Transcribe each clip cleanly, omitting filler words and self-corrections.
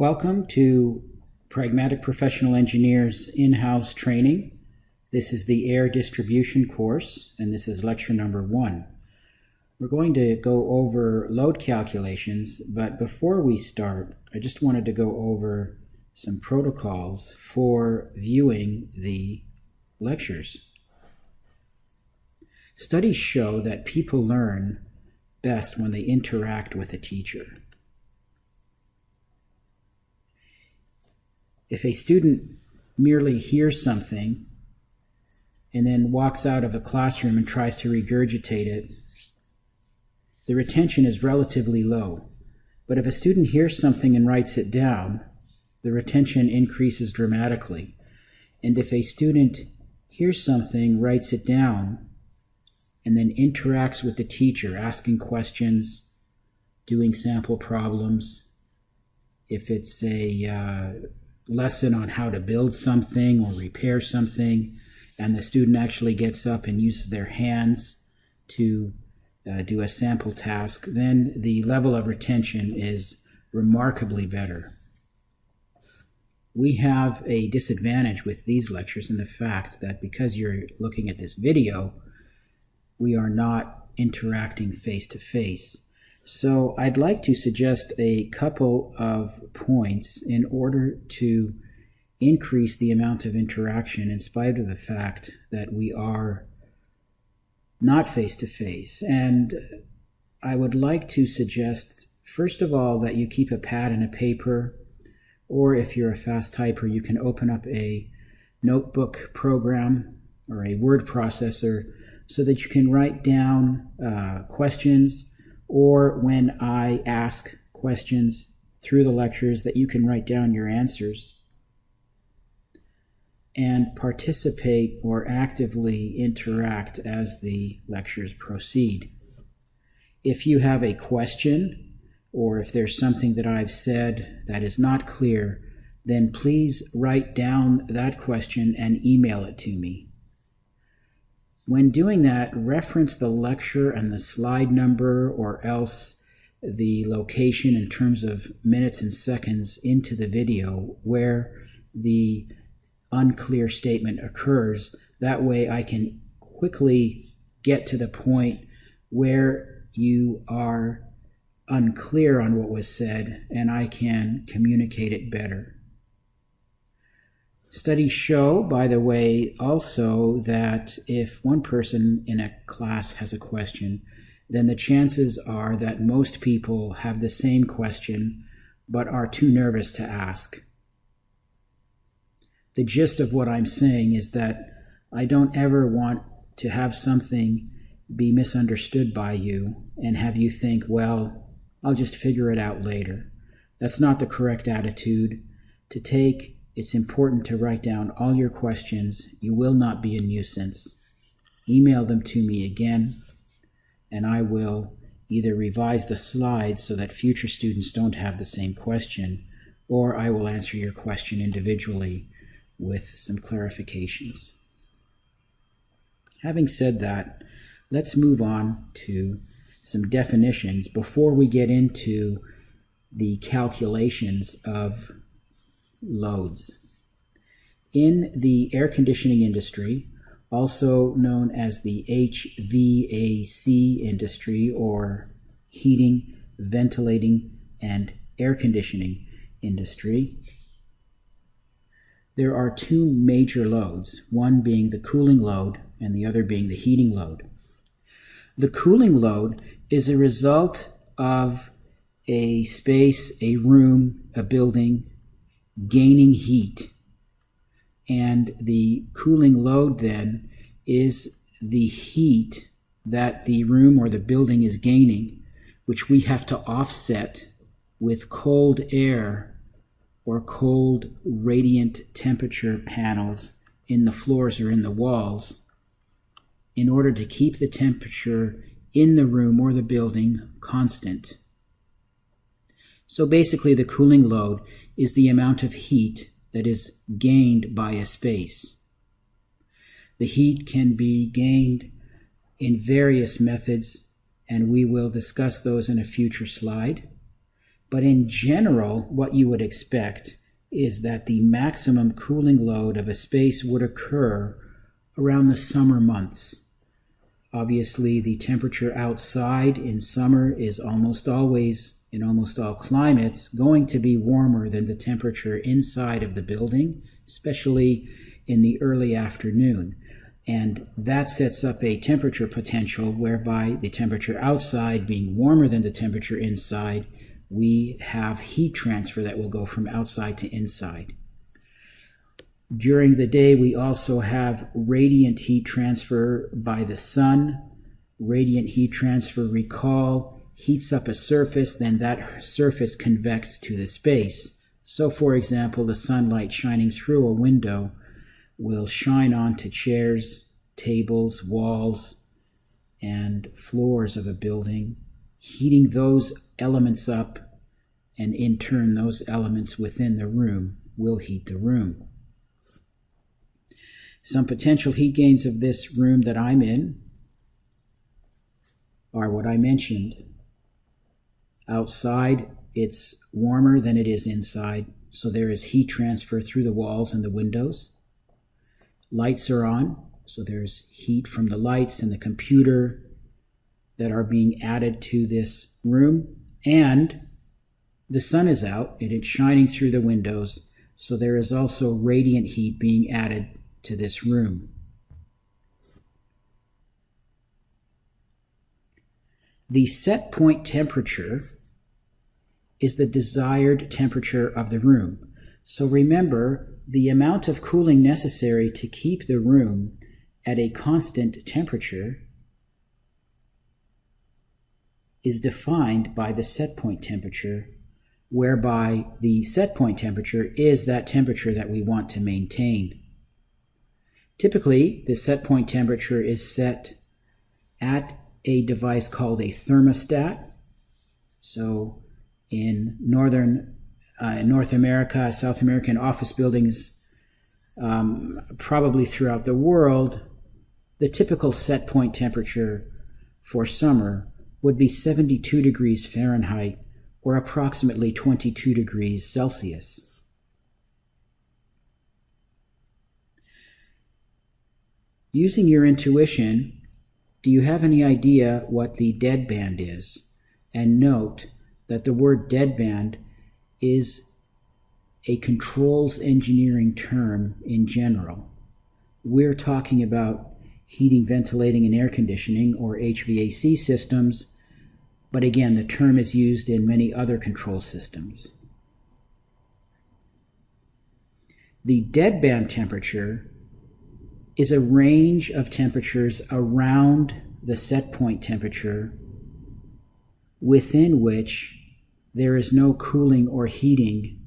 Welcome to Pragmatic Professional Engineers in-house training. This is the air distribution course, and this is lecture number 1. We're going to go over load calculations, but before we start, I just wanted to go over some protocols for viewing the lectures. Studies show that people learn best when they interact with a teacher. If a student merely hears something and then walks out of a classroom and tries to regurgitate it, the retention is relatively low. But if a student hears something and writes it down, the retention increases dramatically. And if a student hears something, writes it down, and then interacts with the teacher, asking questions, doing sample problems, if it's a lesson on how to build something or repair something, and the student actually gets up and uses their hands to do a sample task, then the level of retention is remarkably better. We have a disadvantage with these lectures in the fact that because you're looking at this video, we are not interacting face-to-face. So I'd like to suggest a couple of points in order to increase the amount of interaction in spite of the fact that we are not face-to-face. And I would like to suggest, first of all, that you keep a pad and a paper, or if you're a fast typer, you can open up a notebook program or a word processor so that you can write down questions, or when I ask questions through the lectures, that you can write down your answers and participate or actively interact as the lectures proceed. If you have a question, or if there's something that I've said that is not clear, then please write down that question and email it to me. When doing that, reference the lecture and the slide number, or else the location in terms of minutes and seconds into the video where the unclear statement occurs. That way I can quickly get to the point where you are unclear on what was said, and I can communicate it better. Studies show, by the way, also that if one person in a class has a question, then the chances are that most people have the same question but are too nervous to ask. The gist of what I'm saying is that I don't ever want to have something be misunderstood by you and have you think, well, I'll just figure it out later. That's not the correct attitude to take. It's important to write down all your questions. You will not be a nuisance. Email them to me again, and I will either revise the slides so that future students don't have the same question, or I will answer your question individually with some clarifications. Having said that, let's move on to some definitions before we get into the calculations of loads. In the air conditioning industry, also known as the HVAC industry, or heating, ventilating, and air conditioning industry, there are two major loads, one being the cooling load and the other being the heating load. The cooling load is a result of a space, a room, a building gaining heat, and the cooling load then is the heat that the room or the building is gaining, which we have to offset with cold air or cold radiant temperature panels in the floors or in the walls in order to keep the temperature in the room or the building constant. So basically, the cooling load is the amount of heat that is gained by a space. The heat can be gained in various methods, and we will discuss those in a future slide. But in general, what you would expect is that the maximum cooling load of a space would occur around the summer months. Obviously, the temperature outside in summer is almost always, in almost all climates, going to be warmer than the temperature inside of the building, especially in the early afternoon. And that sets up a temperature potential whereby the temperature outside being warmer than the temperature inside, we have heat transfer that will go from outside to inside. During the day, we also have radiant heat transfer by the sun. Radiant heat transfer, recall, heats up a surface, then that surface convects to the space. So, for example, the sunlight shining through a window will shine onto chairs, tables, walls, and floors of a building, heating those elements up, and in turn those elements within the room will heat the room. Some potential heat gains of this room that I'm in are what I mentioned. Outside, it's warmer than it is inside, so there is heat transfer through the walls and the windows. Lights are on, so there's heat from the lights and the computer that are being added to this room. And the sun is out and it's shining through the windows, so there is also radiant heat being added to this room. The set point temperature is the desired temperature of the room. So remember, the amount of cooling necessary to keep the room at a constant temperature is defined by the set point temperature, whereby the set point temperature is that temperature that we want to maintain. Typically, the set point temperature is set at a device called a thermostat. So in North America, South American office buildings, probably throughout the world, the typical set point temperature for summer would be 72 degrees Fahrenheit or approximately 22 degrees Celsius. Using your intuition, do you have any idea what the deadband is? And note that the word deadband is a controls engineering term in general. We're talking about heating, ventilating, and air conditioning, or HVAC systems, but again, the term is used in many other control systems. The deadband temperature is a range of temperatures around the set point temperature within which there is no cooling or heating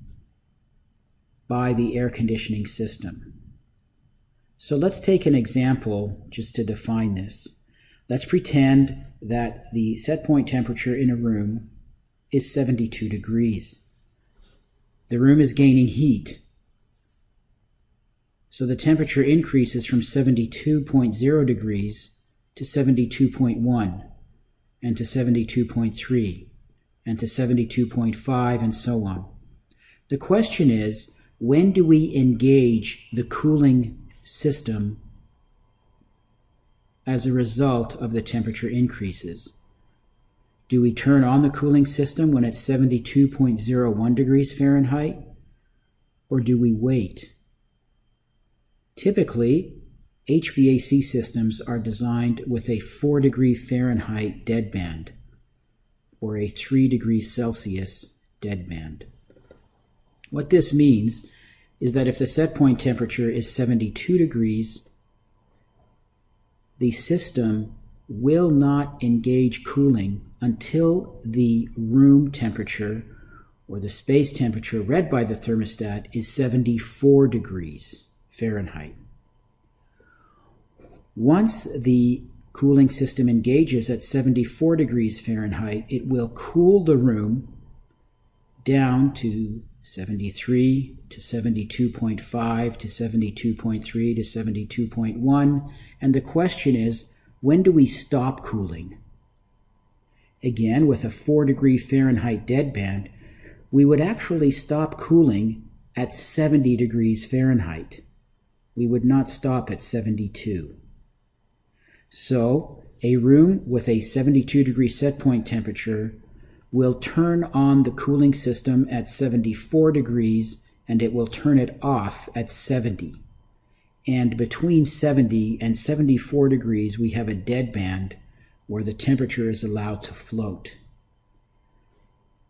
by the air conditioning system. So let's take an example just to define this. Let's pretend that the set point temperature in a room is 72 degrees. The room is gaining heat. So the temperature increases from 72.0 degrees to 72.1, and to 72.3, and to 72.5, and so on. The question is, when do we engage the cooling system as a result of the temperature increases? Do we turn on the cooling system when it's 72.01 degrees Fahrenheit, or do we wait? Typically, HVAC systems are designed with a 4 degree Fahrenheit deadband, or a 3 degrees Celsius deadband. What this means is that if the set point temperature is 72 degrees, the system will not engage cooling until the room temperature, or the space temperature read by the thermostat, is 74 degrees Fahrenheit. Once the cooling system engages at 74 degrees Fahrenheit, it will cool the room down to 73 to 72.5 to 72.3 to 72.1. And the question is, when do we stop cooling? Again, with a 4 degree Fahrenheit deadband, we would actually stop cooling at 70 degrees Fahrenheit. We would not stop at 72. So a room with a 72 degree set point temperature will turn on the cooling system at 74 degrees and it will turn it off at 70. And between 70 and 74 degrees we have a dead band where the temperature is allowed to float.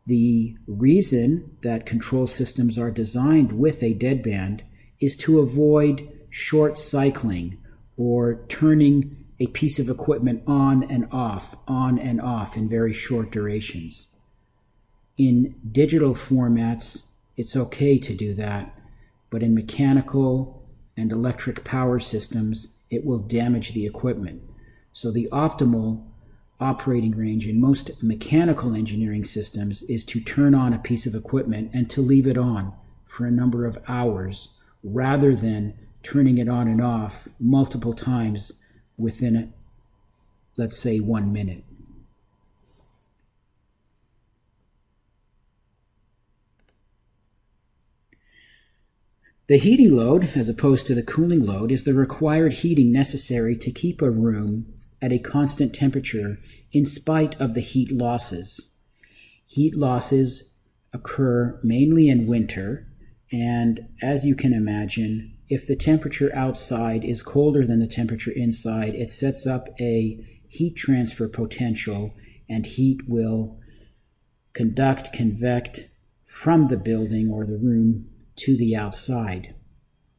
The reason that control systems are designed with a dead band is to avoid short cycling or turning a piece of equipment on and off in very short durations. In digital formats, it's okay to do that, but in mechanical and electric power systems, it will damage the equipment. So the optimal operating range in most mechanical engineering systems is to turn on a piece of equipment and to leave it on for a number of hours rather than turning it on and off multiple times within, let's say, 1 minute. The heating load, as opposed to the cooling load, is the required heating necessary to keep a room at a constant temperature in spite of the heat losses. Heat losses occur mainly in winter, and as you can imagine, if the temperature outside is colder than the temperature inside, it sets up a heat transfer potential, and heat will convect from the building or the room to the outside.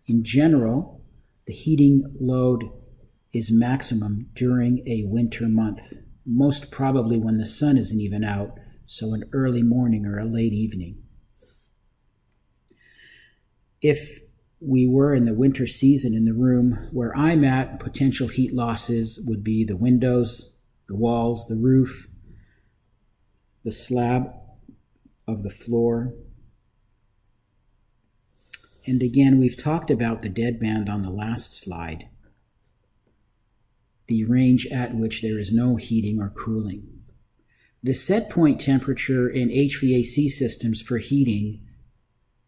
In general, the heating load is maximum during a winter month, most probably when the sun isn't even out, so an early morning or a late evening. If we were in the winter season in the room where I'm at, potential heat losses would be the windows, the walls, the roof, the slab of the floor. And again, we've talked about the dead band on the last slide, the range at which there is no heating or cooling. The set point temperature in HVAC systems for heating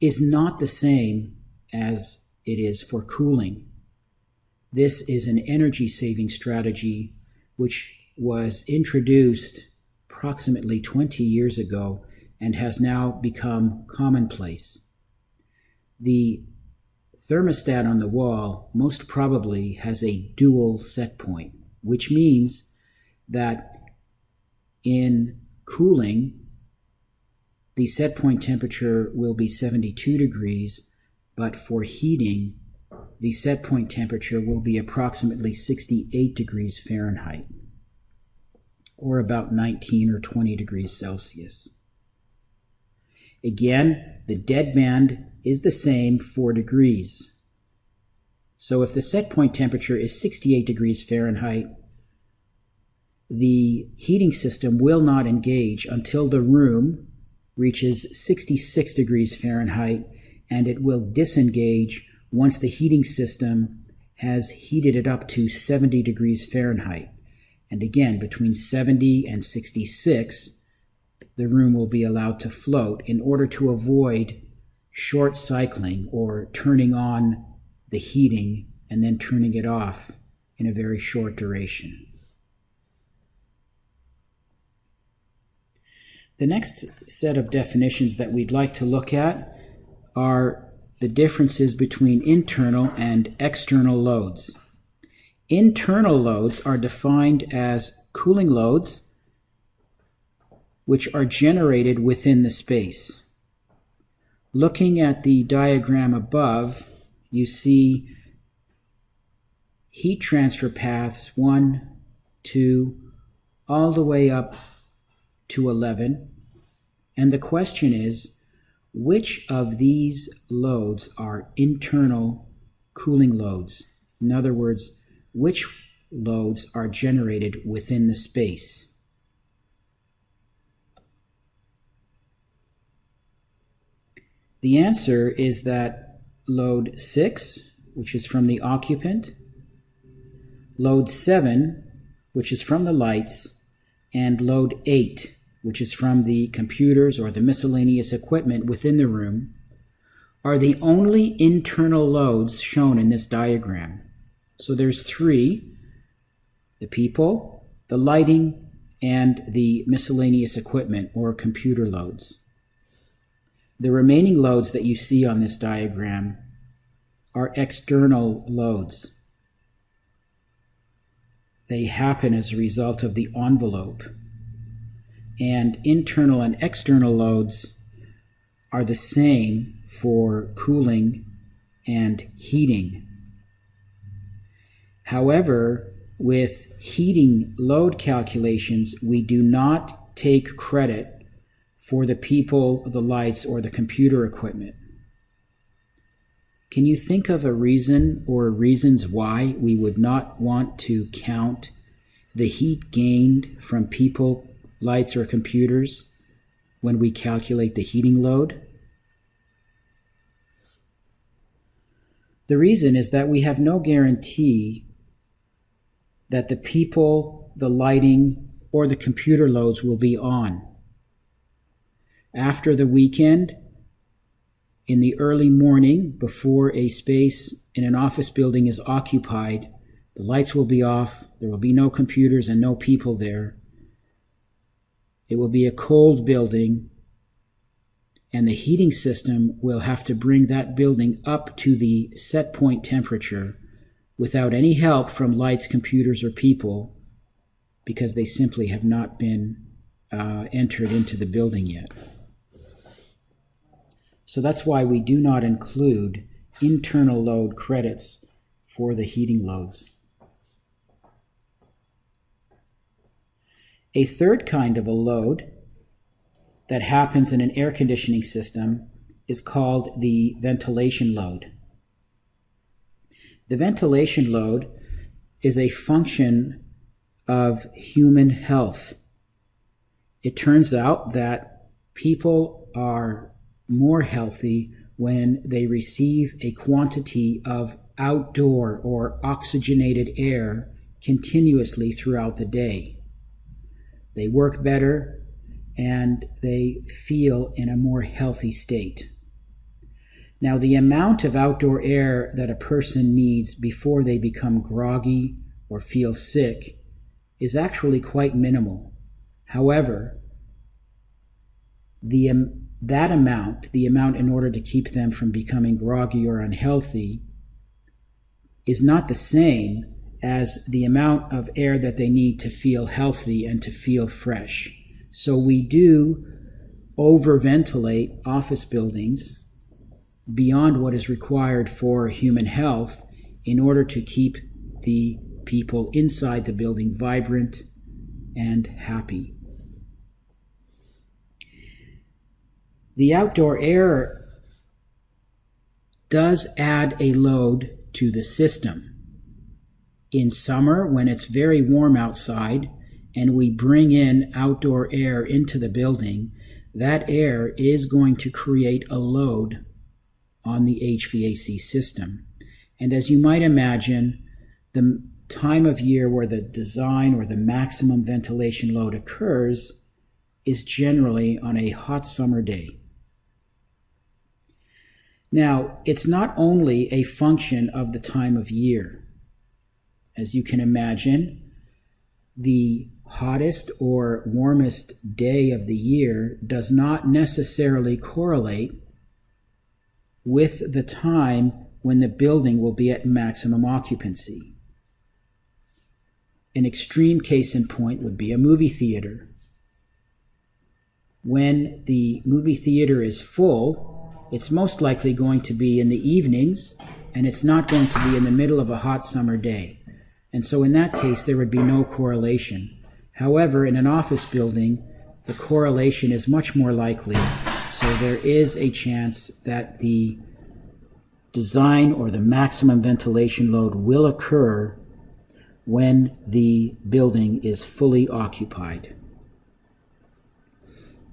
is not the same as it is for cooling. This is an energy saving strategy which was introduced approximately 20 years ago and has now become commonplace. The thermostat on the wall most probably has a dual set point, which means that in cooling, the set point temperature will be 72 degrees, but for heating, the set point temperature will be approximately 68 degrees Fahrenheit, or about 19 or 20 degrees Celsius. Again, the dead band is the same 4 degrees. So if the set point temperature is 68 degrees Fahrenheit, the heating system will not engage until the room reaches 66 degrees Fahrenheit, and it will disengage once the heating system has heated it up to 70 degrees Fahrenheit. And again, between 70 and 66, the room will be allowed to float in order to avoid short cycling or turning on the heating and then turning it off in a very short duration. The next set of definitions that we'd like to look at are the differences between internal and external loads. Internal loads are defined as cooling loads which are generated within the space. Looking at the diagram above, you see heat transfer paths 1, 2, all the way up to 11. And the question is, which of these loads are internal cooling loads? In other words, which loads are generated within the space? The answer is that load 6, which is from the occupant, load 7, which is from the lights, and load 8, which is from the computers or the miscellaneous equipment within the room, are the only internal loads shown in this diagram. So there's three: the people, the lighting, and the miscellaneous equipment or computer loads. The remaining loads that you see on this diagram are external loads. They happen as a result of the envelope. And internal and external loads are the same for cooling and heating. However, with heating load calculations, we do not take credit for the people, the lights, or the computer equipment. Can you think of a reason or reasons why we would not want to count the heat gained from people, lights, or computers when we calculate the heating load? The reason is that we have no guarantee that the people, the lighting, or the computer loads will be on. After the weekend, in the early morning, before a space in an office building is occupied, the lights will be off, there will be no computers and no people there. It will be a cold building, and the heating system will have to bring that building up to the set point temperature without any help from lights, computers, or people, because they simply have not been entered into the building yet. So that's why we do not include internal load credits for the heating loads. A third kind of a load that happens in an air conditioning system is called the ventilation load. The ventilation load is a function of human health. It turns out that people are more healthy when they receive a quantity of outdoor or oxygenated air continuously throughout the day. They work better and they feel in a more healthy state. Now, the amount of outdoor air that a person needs before they become groggy or feel sick is actually quite minimal. However, the amount in order to keep them from becoming groggy or unhealthy is not the same as the amount of air that they need to feel healthy and to feel fresh. So we do overventilate office buildings beyond what is required for human health in order to keep the people inside the building vibrant and happy. The outdoor air does add a load to the system. In summer, when it's very warm outside and we bring in outdoor air into the building, that air is going to create a load on the HVAC system. And as you might imagine, the time of year where the design or the maximum ventilation load occurs is generally on a hot summer day. Now, it's not only a function of the time of year. As you can imagine, the hottest or warmest day of the year does not necessarily correlate with the time when the building will be at maximum occupancy. An extreme case in point would be a movie theater. When the movie theater is full, it's most likely going to be in the evenings, and it's not going to be in the middle of a hot summer day. And so in that case, there would be no correlation. However, in an office building, the correlation is much more likely. So there is a chance that the design or the maximum ventilation load will occur when the building is fully occupied.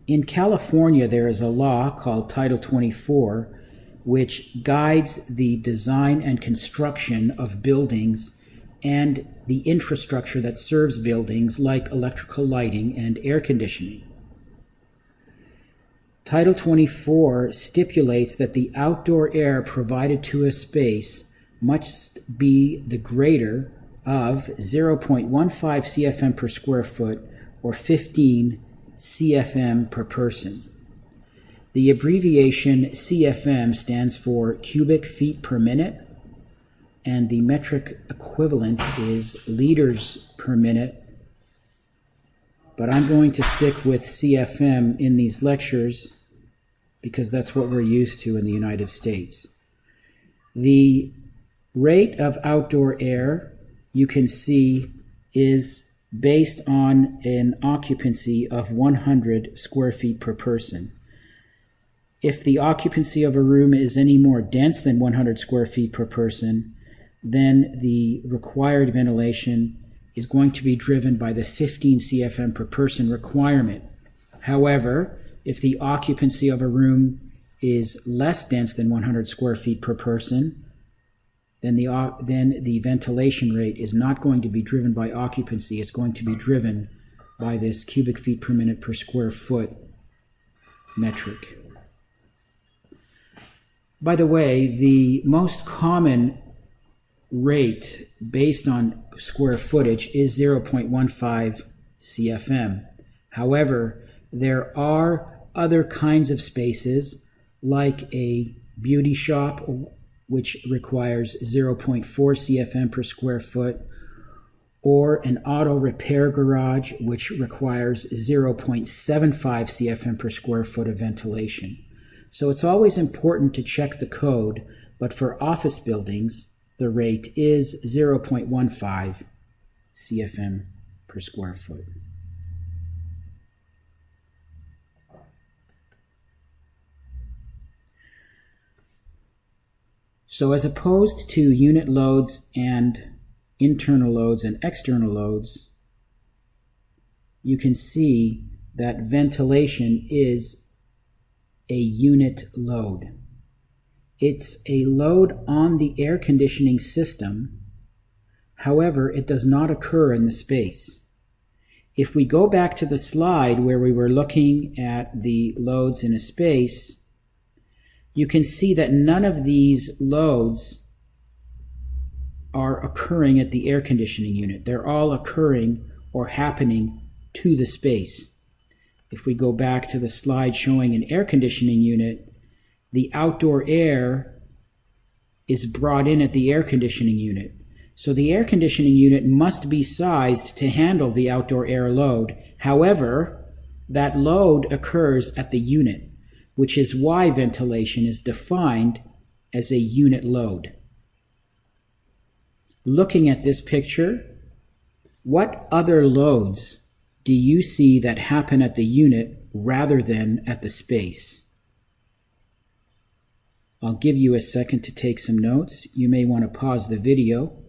In California, there is a law called Title 24, which guides the design and construction of buildings and the infrastructure that serves buildings like electrical lighting and air conditioning. Title 24 stipulates that the outdoor air provided to a space must be the greater of 0.15 CFM per square foot or 15 CFM per person. The abbreviation CFM stands for cubic feet per minute, and the metric equivalent is liters per minute. But I'm going to stick with CFM in these lectures because that's what we're used to in the United States. The rate of outdoor air, you can see, is based on an occupancy of 100 square feet per person. If the occupancy of a room is any more dense than 100 square feet per person, then the required ventilation is going to be driven by the 15 CFM per person requirement. However, if the occupancy of a room is less dense than 100 square feet per person, then the ventilation rate is not going to be driven by occupancy. It's going to be driven by this cubic feet per minute per square foot metric. By the way, the most common rate based on square footage is 0.15 CFM. However, there are other kinds of spaces like a beauty shop, which requires 0.4 CFM per square foot, or an auto repair garage, which requires 0.75 CFM per square foot of ventilation. So it's always important to check the code, but for office buildings, the rate is 0.15 CFM per square foot. So as opposed to unit loads and internal loads and external loads, you can see that ventilation is a unit load. It's a load on the air conditioning system. However, it does not occur in the space. If we go back to the slide where we were looking at the loads in a space, you can see that none of these loads are occurring at the air conditioning unit. They're all occurring or happening to the space. If we go back to the slide showing an air conditioning unit, the outdoor air is brought in at the air conditioning unit. So the air conditioning unit must be sized to handle the outdoor air load. However, that load occurs at the unit, which is why ventilation is defined as a unit load. Looking at this picture, what other loads do you see that happen at the unit rather than at the space? I'll give you a second to take some notes. You may want to pause the video.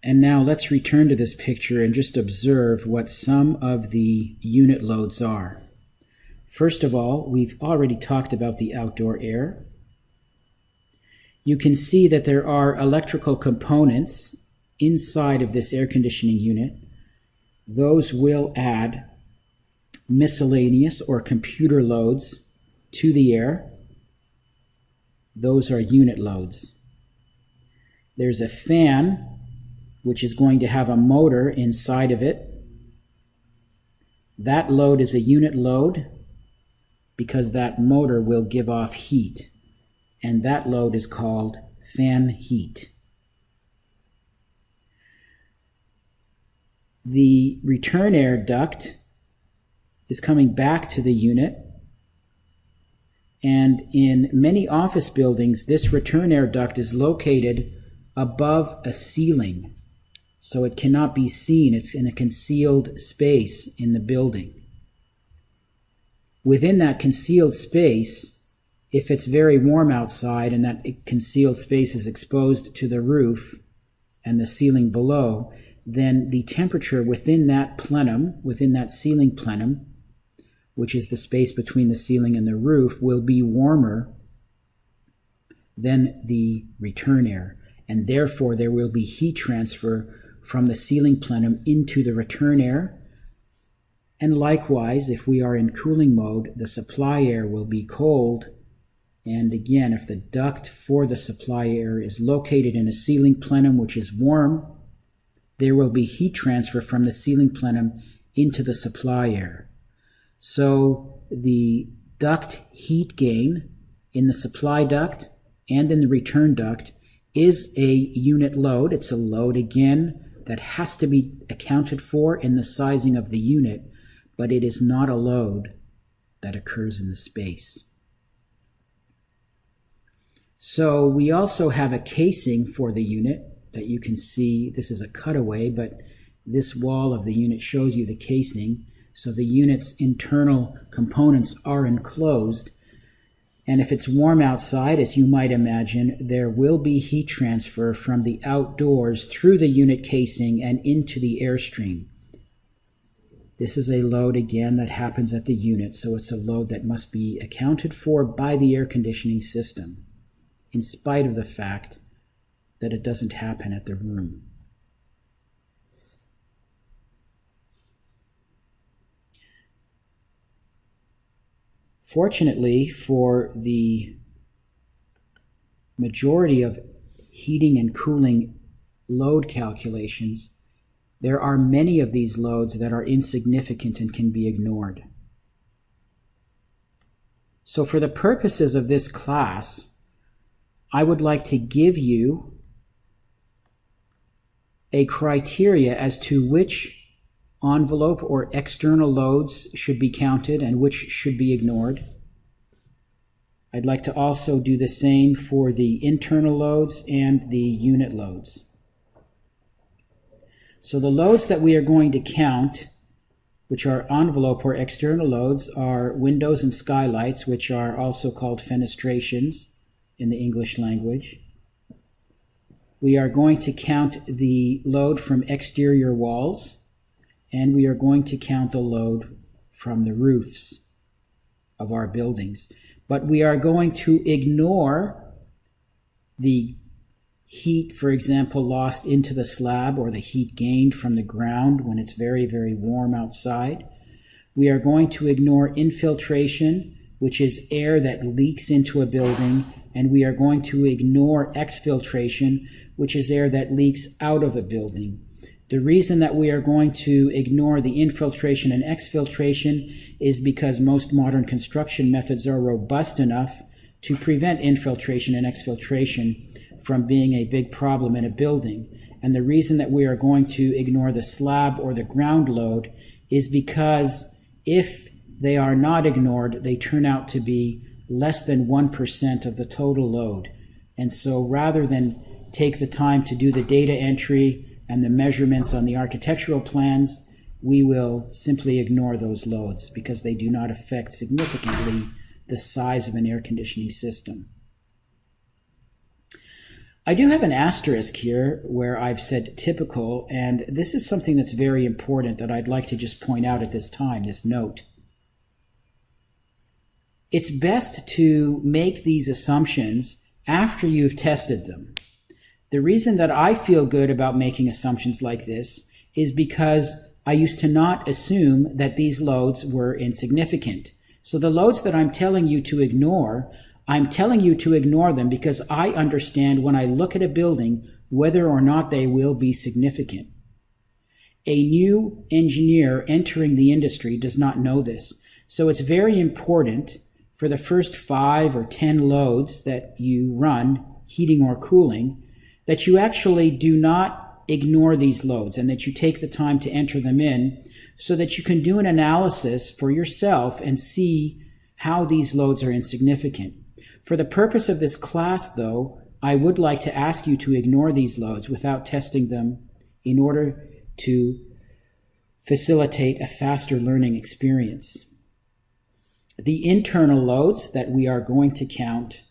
And now let's return to this picture and just observe what some of the unit loads are. First of all, we've already talked about the outdoor air. You can see that there are electrical components inside of this air conditioning unit. Those will add miscellaneous or computer loads to the air. Those are unit loads. There's a fan, which is going to have a motor inside of it. That load is a unit load because that motor will give off heat, and that load is called fan heat. The return air duct is coming back to the unit, and in many office buildings, this return air duct is located above a ceiling, so it cannot be seen. It's in a concealed space in the building. Within that concealed space, if it's very warm outside and that concealed space is exposed to the roof and the ceiling below, then the temperature within that plenum, within that ceiling plenum, which is the space between the ceiling and the roof, will be warmer than the return air. And therefore, there will be heat transfer from the ceiling plenum into the return air, And likewise, if we are in cooling mode, the supply air will be cold. And again, if the duct for the supply air is located in a sealing plenum which is warm, there will be heat transfer from the sealing plenum into the supply air. So the duct heat gain in the supply duct and in the return duct is a unit load. It's a load, again, that has to be accounted for in the sizing of the unit, but it is not a load that occurs in the space. So we also have a casing for the unit that you can see. This is a cutaway, but this wall of the unit shows you the casing. So the unit's internal components are enclosed. And if it's warm outside, as you might imagine, there will be heat transfer from the outdoors through the unit casing and into the airstream. This is a load, again, that happens at the unit, so it's a load that must be accounted for by the air conditioning system, in spite of the fact that it doesn't happen at the room. Fortunately, for the majority of heating and cooling load calculations, there are many of these loads that are insignificant and can be ignored. So for the purposes of this class, I would like to give you a criteria as to which envelope or external loads should be counted and which should be ignored. I'd like to also do the same for the internal loads and the unit loads. So the loads that we are going to count, which are envelope or external loads, are windows and skylights, which are also called fenestrations in the English language. We are going to count the load from exterior walls, and we are going to count the load from the roofs of our buildings. But we are going to ignore the heat, for example, lost into the slab, or the heat gained from the ground when it's very, very warm outside. We are going to ignore infiltration, which is air that leaks into a building, and we are going to ignore exfiltration, which is air that leaks out of a building. The reason that we are going to ignore the infiltration and exfiltration is because most modern construction methods are robust enough to prevent infiltration and exfiltration from being a big problem in a building. And the reason that we are going to ignore the slab or the ground load is because if they are not ignored, they turn out to be less than 1% of the total load. And so rather than take the time to do the data entry and the measurements on the architectural plans, we will simply ignore those loads because they do not affect significantly the size of an air conditioning system. I do have an asterisk here where I've said typical, and this is something that's very important that I'd like to just point out at this time, this note. It's best to make these assumptions after you've tested them. The reason that I feel good about making assumptions like this is because I used to not assume that these loads were insignificant. So the loads that I'm telling you to ignore, I'm telling you to ignore them because I understand when I look at a building whether or not they will be significant. A new engineer entering the industry does not know this. So it's very important for the first 5 or 10 loads that you run, heating or cooling, that you actually do not ignore these loads and that you take the time to enter them in so that you can do an analysis for yourself and see how these loads are insignificant. For the purpose of this class, though, I would like to ask you to ignore these loads without testing them in order to facilitate a faster learning experience. The internal loads that we are going to count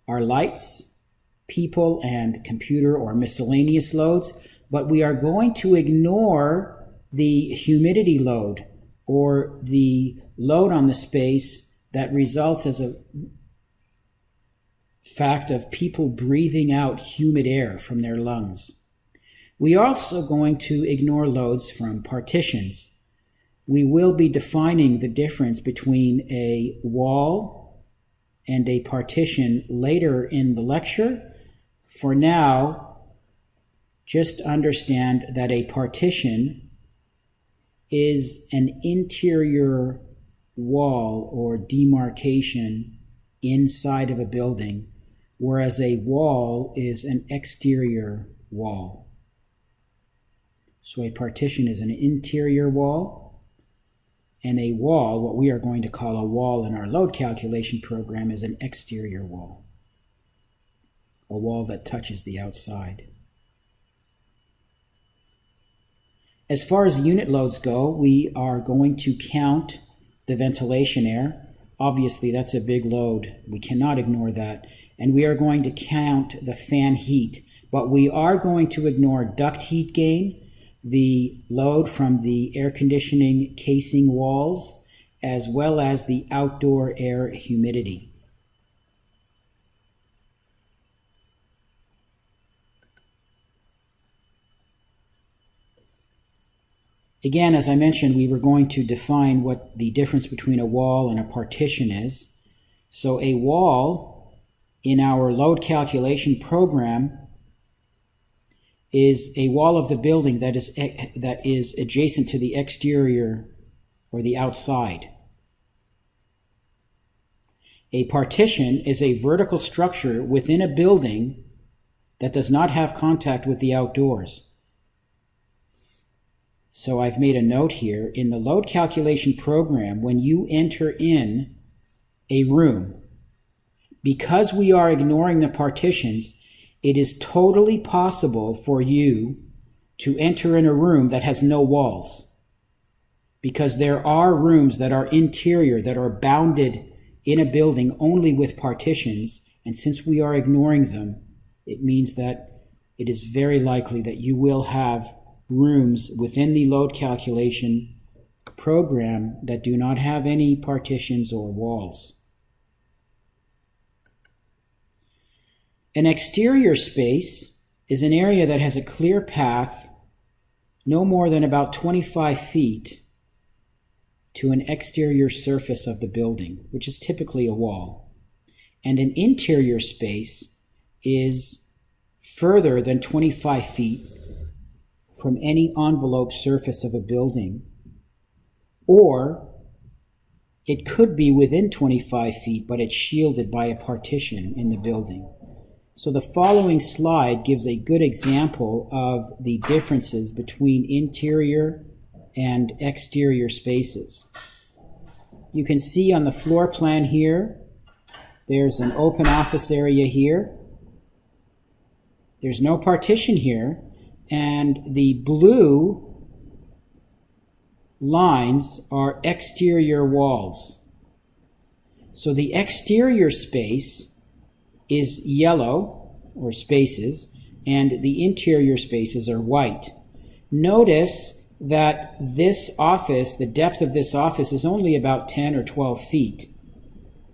are lights, people, and computer or miscellaneous loads, but we are going to ignore the humidity load or the load on the space that results as a fact of people breathing out humid air from their lungs. We are also going to ignore loads from partitions. we will be defining the difference between a wall and a partition later in the lecture. For now, just understand that a partition is an interior wall or demarcation inside of a building, whereas a wall is an exterior wall. So a partition is an interior wall, and a wall, what we are going to call a wall in our load calculation program, is an exterior wall, a wall that touches the outside. As far as unit loads go, we are going to count the ventilation air. Obviously, that's a big load. We cannot ignore that. And we are going to count the fan heat, but we are going to ignore duct heat gain, the load from the air conditioning casing walls, as well as the outdoor air humidity. Again, as I mentioned, we were going to define what the difference between a wall and a partition is. So a wall in our load calculation program is a wall of the building that is adjacent to the exterior or the outside. A partition is a vertical structure within a building that does not have contact with the outdoors. So I've made a note here. In the load calculation program, when you enter in a room, because we are ignoring the partitions, it is totally possible for you to enter in a room that has no walls, because there are rooms that are interior, that are bounded in a building only with partitions, and since we are ignoring them, it means that it is very likely that you will have rooms within the load calculation program that do not have any partitions or walls. An exterior space is an area that has a clear path no more than about 25 feet to an exterior surface of the building, which is typically a wall. And an interior space is further than 25 feet from any envelope surface of a building, or it could be within 25 feet, but it's shielded by a partition in the building. So the following slide gives a good example of the differences between interior and exterior spaces. You can see on the floor plan here, there's an open office area here. There's no partition here, and the blue lines are exterior walls. So the exterior space is yellow, or spaces, and the interior spaces are white. Notice that this office, the depth of this office, is only about 10 or 12 feet.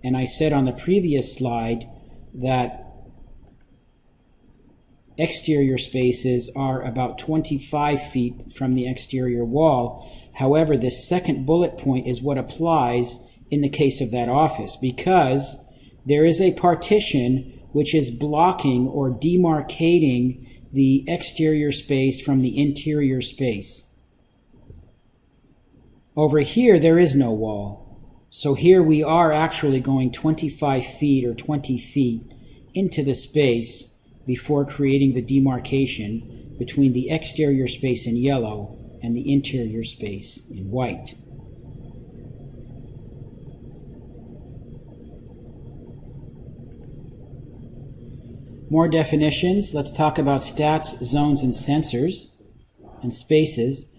And I said on the previous slide that exterior spaces are about 25 feet from the exterior wall. However, this second bullet point is what applies in the case of that office, because there is a partition which is blocking or demarcating the exterior space from the interior space. Over here, there is no wall. So here we are actually going 25 feet or 20 feet into the space before creating the demarcation between the exterior space in yellow and the interior space in white. More definitions. Let's talk about stats, zones, and sensors and spaces.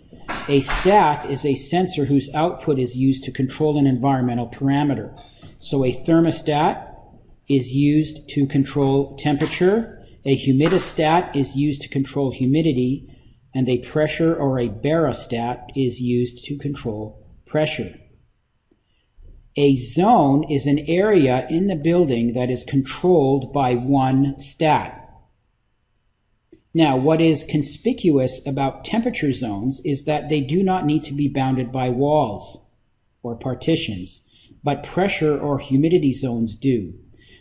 A stat is a sensor whose output is used to control an environmental parameter. So a thermostat is used to control temperature, a humidistat is used to control humidity, and a pressure or a barostat is used to control pressure. A zone is an area in the building that is controlled by one stat. Now, what is conspicuous about temperature zones is that they do not need to be bounded by walls or partitions, but pressure or humidity zones do.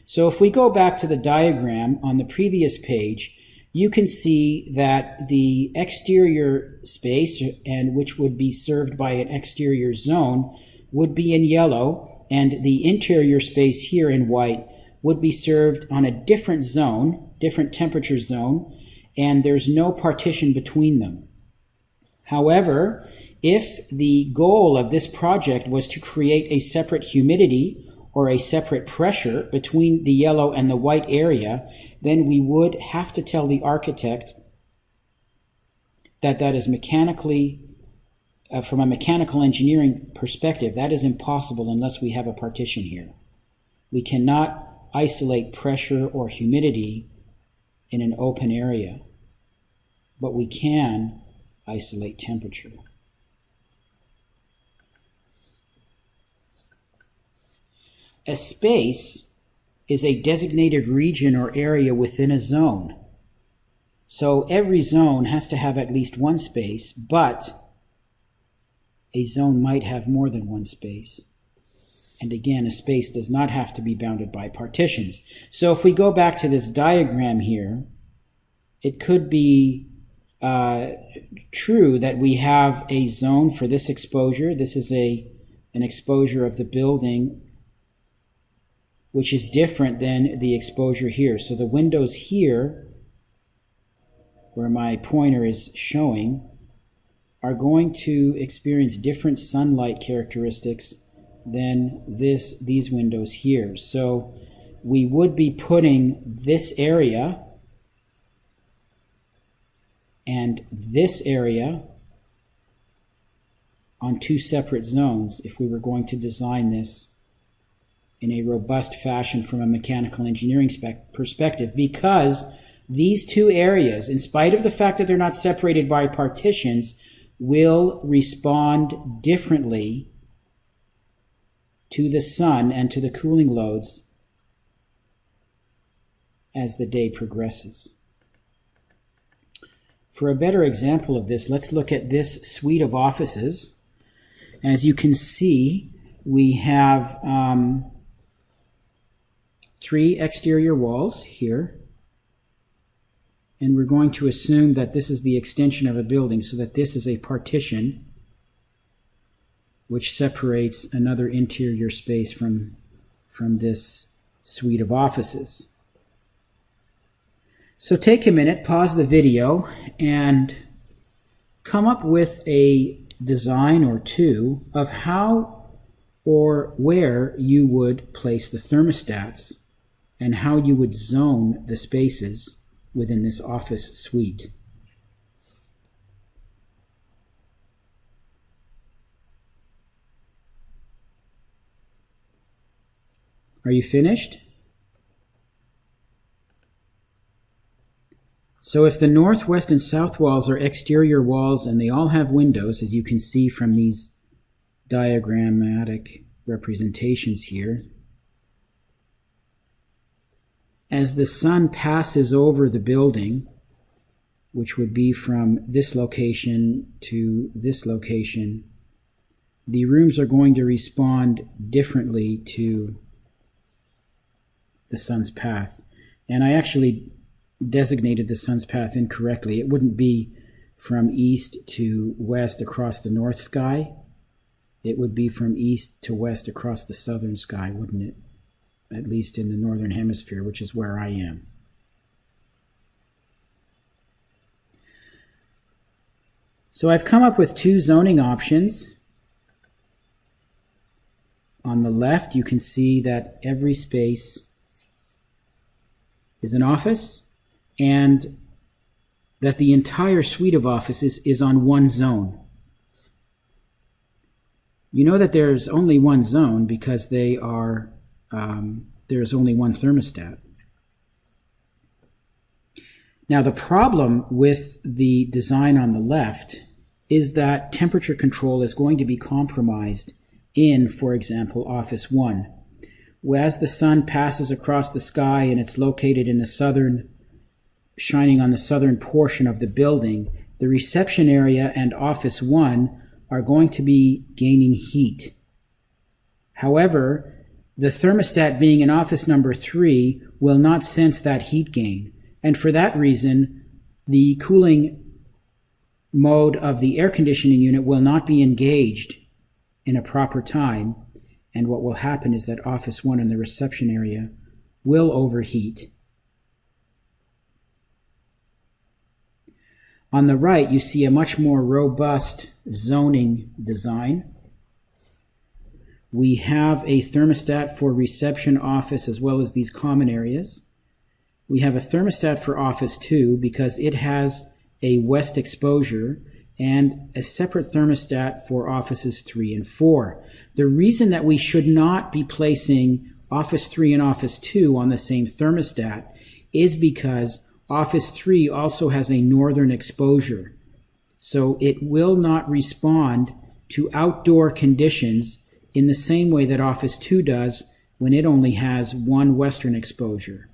So if we go back to the diagram on the previous page, you can see that the exterior space, and which would be served by an exterior zone, would be in yellow, and the interior space here in white would be served on a different zone, different temperature zone, and there's no partition between them. However, if the goal of this project was to create a separate humidity or a separate pressure between the yellow and the white area, then we would have to tell the architect that that is mechanically, from a mechanical engineering perspective, that is impossible unless we have a partition here. We cannot isolate pressure or humidity in an open area, but we can isolate temperature. A space is a designated region or area within a zone. So every zone has to have at least one space, but a zone might have more than one space. And again, a space does not have to be bounded by partitions. So if we go back to this diagram here, it could be true that we have a zone for this exposure. This is an exposure of the building, which is different than the exposure here. So the windows here, where my pointer is showing, are going to experience different sunlight characteristics than these windows here. So we would be putting this area and this area on two separate zones if we were going to design this in a robust fashion from a mechanical engineering perspective, because these two areas, in spite of the fact that they're not separated by partitions, will respond differently to the sun and to the cooling loads as the day progresses. For a better example of this, let's look at this suite of offices. As you can see, we have 3 exterior walls here, and we're going to assume that this is the extension of a building, so that this is a partition which separates another interior space from this suite of offices. So take a minute, pause the video, and come up with a design or two of how or where you would place the thermostats and how you would zone the spaces within this office suite. Are you finished? So if the north, west, and south walls are exterior walls and they all have windows, as you can see from these diagrammatic representations here, as the sun passes over the building, which would be from this location to this location, the rooms are going to respond differently to the sun's path. And I actually designated the sun's path incorrectly. It wouldn't be from east to west across the north sky. It would be from east to west across the southern sky, wouldn't it? At least in the northern hemisphere, which is where I am. So I've come up with 2 zoning options. On the left, you can see that every space is an office, and that the entire suite of offices is on one zone. You know that there's only one zone because they are there's only one thermostat. Now the problem with the design on the left is that temperature control is going to be compromised in, for example, Office 1. As the sun passes across the sky and it's located in the southern shining on the southern portion of the building, the reception area and office 1 are going to be gaining heat. However, the thermostat being in office number 3 will not sense that heat gain, and for that reason, the cooling mode of the air conditioning unit will not be engaged in a proper time, and what will happen is that office 1 in the reception area will overheat. On the right, you see a much more robust zoning design. We have a thermostat for reception, office, as well as these common areas. We have a thermostat for office 2 because it has a west exposure, and a separate thermostat for offices 3 and 4. The reason that we should not be placing office 3 and office 2 on the same thermostat is because office 3 also has a northern exposure. So it will not respond to outdoor conditions in the same way that office 2 does when it only has one western exposure.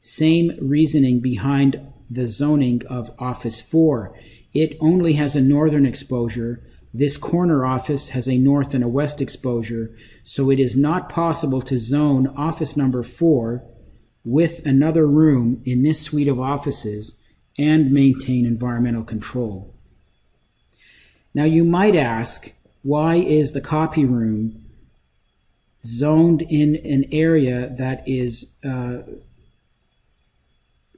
Same reasoning behind the zoning of office 4. It only has a northern exposure. This corner office has a north and a west exposure, so it is not possible to zone office number 4 with another room in this suite of offices and maintain environmental control. Now you might ask, why is the copy room zoned in an area that is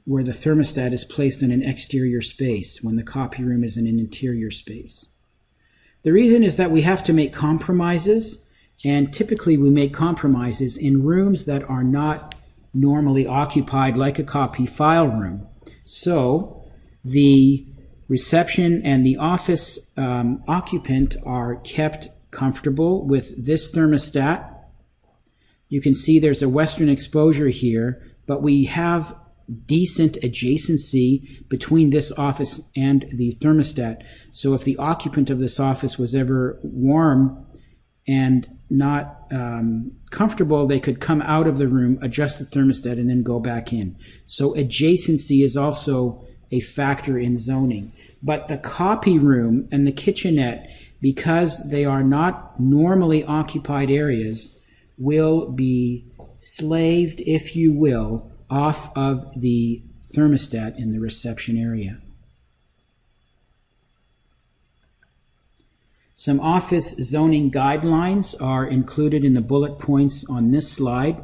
where the thermostat is placed in an exterior space when the copy room is in an interior space? The reason is that we have to make compromises, and typically we make compromises in rooms that are not normally occupied, like a copy file room. So the reception and the office occupant are kept comfortable with this thermostat. You can see there's a western exposure here, but we have decent adjacency between this office and the thermostat. So if the occupant of this office was ever warm and not comfortable, they could come out of the room, adjust the thermostat, and then go back in. So adjacency is also a factor in zoning. But the copy room and the kitchenette, because they are not normally occupied areas, will be slaved, if you will, off of the thermostat in the reception area. Some office zoning guidelines are included in the bullet points on this slide.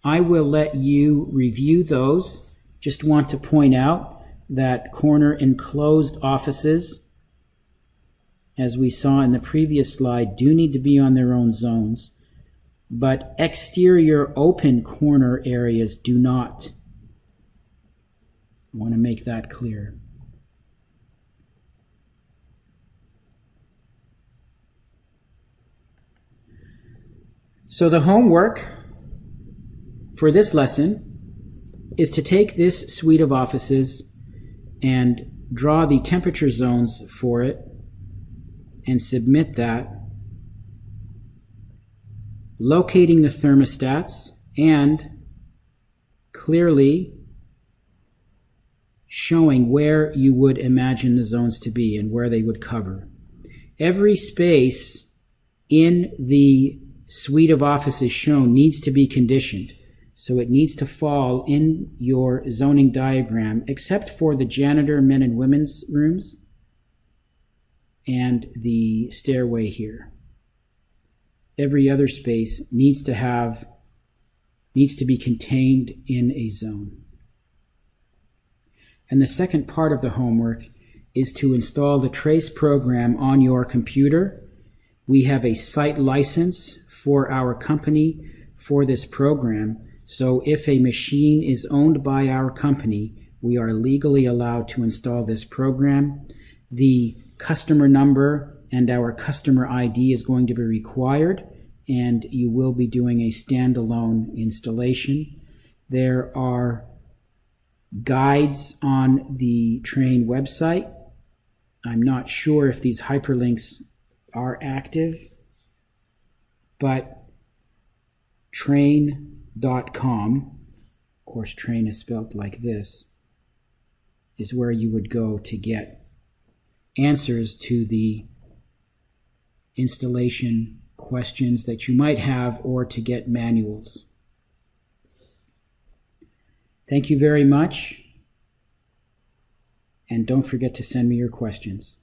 I will let you review those. Just want to point out that corner enclosed offices, as we saw in the previous slide, do need to be on their own zones, but exterior open corner areas do not. I want to make that clear. So the homework for this lesson is to take this suite of offices and draw the temperature zones for it and submit that, locating the thermostats and clearly showing where you would imagine the zones to be and where they would cover. Every space in the suite of offices shown needs to be conditioned. So it needs to fall in your zoning diagram, except for the janitor, men and women's rooms, and the stairway here. Every other space needs to be contained in a zone. And the second part of the homework is to install the Trace program on your computer. We have a site license for our company for this program. So if a machine is owned by our company, we are legally allowed to install this program. The customer number and our customer ID is going to be required, and you will be doing a standalone installation. There are guides on the Train website. I'm not sure if these hyperlinks are active, but train.com, of course Train is spelled like this, is where you would go to get answers to the installation questions that you might have, or to get manuals. Thank you very much, and don't forget to send me your questions.